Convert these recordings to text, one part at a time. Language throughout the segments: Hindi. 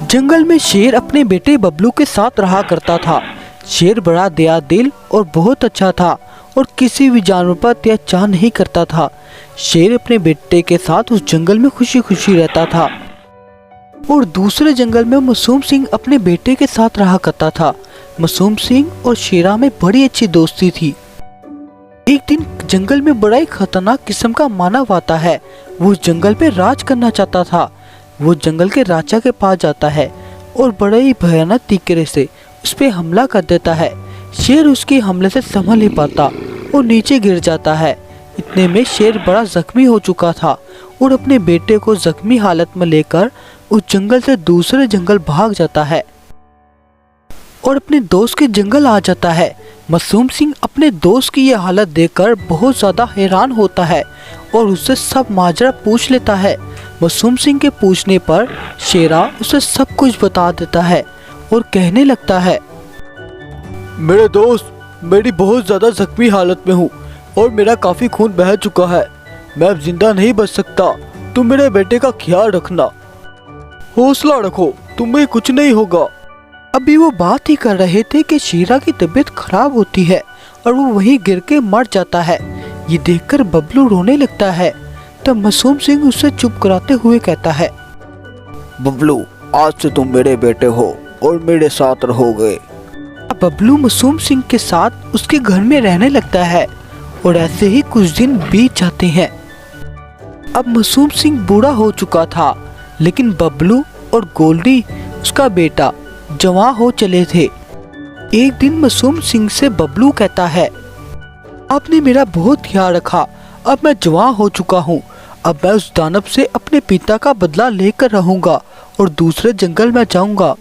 जंगल में शेर अपने बेटे बबलू के साथ रहा करता था। शेर बड़ा दया दिल और बहुत अच्छा था और किसी भी जानवर पर अत्याचार नहीं करता था। शेर अपने बेटे के साथ उस जंगल में खुशी खुशी रहता था और दूसरे जंगल में मासूम सिंह अपने बेटे के साथ रहा करता था। मासूम सिंह और शेरा में बड़ी अच्छी दोस्ती थी। एक दिन जंगल में बड़ा ही खतरनाक किस्म का मानव आता है। वो उस जंगल पे राज करना चाहता था। वो जंगल के राजा के पास जाता है और बड़े ही भयानक तरीके से उस पे हमला कर देता है। शेर उसके हमले से संभल नहीं पाता और नीचे गिर जाता है। इतने में शेर बड़ा जख्मी हो चुका था और अपने बेटे को जख्मी हालत में लेकर उस जंगल से दूसरे जंगल भाग जाता है और अपने दोस्त के जंगल आ जाता है। मासूम सिंह अपने दोस्त की यह हालत देखकर बहुत ज्यादा हैरान होता है और उससे सब माजरा पूछ लेता है। मासूम सिंह के पूछने पर शेरा उसे सब कुछ बता देता है और कहने लगता है, मेरे दोस्त, मेरी बहुत ज्यादा जख्मी हालत में हूँ और मेरा काफी खून बह चुका है। मैं अब जिंदा नहीं बच सकता। तुम मेरे बेटे का ख्याल रखना। हौसला रखो, तुम्हें कुछ नहीं होगा। अभी वो बात ही कर रहे थे कि शेरा की तबीयत खराब होती है और वो वहीं गिर के मर जाता है। ये देखकर बबलू रोने लगता है। तब मासूम सिंह उसे चुप कराते हुए कहता है, बबलू, आज से तुम मेरे बेटे हो और मेरे साथ रहोगे। अब बबलू मासूम सिंह के साथ उसके घर में रहने लगता है और ऐसे ही कुछ दिन बीत जाते हैं। अब मासूम सिंह बूढ़ा हो चुका था, लेकिन बबलू और गोल्डी उसका बेटा जवान हो चले थे। एक दिन मासूम सिंह से बबलू कहता है, आपने मेरा बहुत ख्याल रखा। अब मैं जवान हो चुका हूँ। अब मैं उस दानव से अपने पिता का बदला लेकर रहूंगा और दूसरे जंगल में जाऊंगा।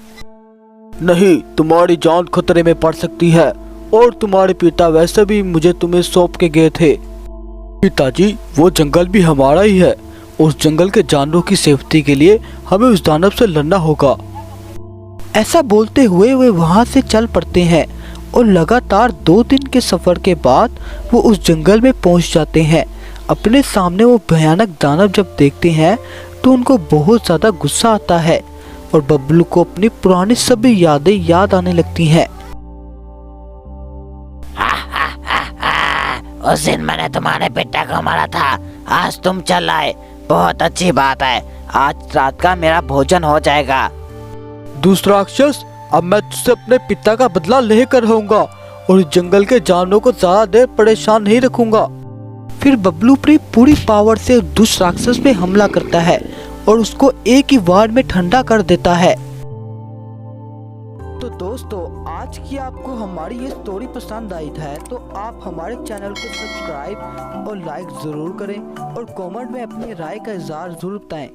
नहीं, तुम्हारी जान खतरे में पड़ सकती है और तुम्हारे पिता वैसे भी मुझे तुम्हें सौंप के गए थे। पिताजी, वो जंगल भी हमारा ही है। उस जंगल के जानवरों की सेफ्टी के लिए हमें उस दानव से लड़ना होगा। ऐसा बोलते हुए वे वहां से चल पड़ते हैं और लगातार 2 दिन के सफर के बाद वो उस जंगल में पहुंच जाते हैं। अपने सामने वो भयानक दानव जब देखते हैं तो उनको बहुत ज्यादा गुस्सा आता है और बबलू को अपनी पुरानी सभी यादें याद आने लगती हैं। उस दिन मैंने तुम्हारे पिता को मारा था। आज तुम चल आए, बहुत अच्छी बात है। आज रात का मेरा भोजन हो जाएगा। दूसरा राक्षस, अब मैं तुझसे अपने पिता का बदला लेकर रहूंगा और इस जंगल के जानवरों को ज्यादा देर परेशान नहीं रखूंगा। फिर बबलू अपनी पूरी पावर से दुष्ट राक्षस पे हमला करता है और उसको एक ही वार में ठंडा कर देता है। तो दोस्तों, आज की आपको हमारी ये स्टोरी पसंद आई है तो आप हमारे चैनल को सब्सक्राइब और लाइक जरूर करें और कमेंट में अपनी राय का इज़हार जरूर बताएं।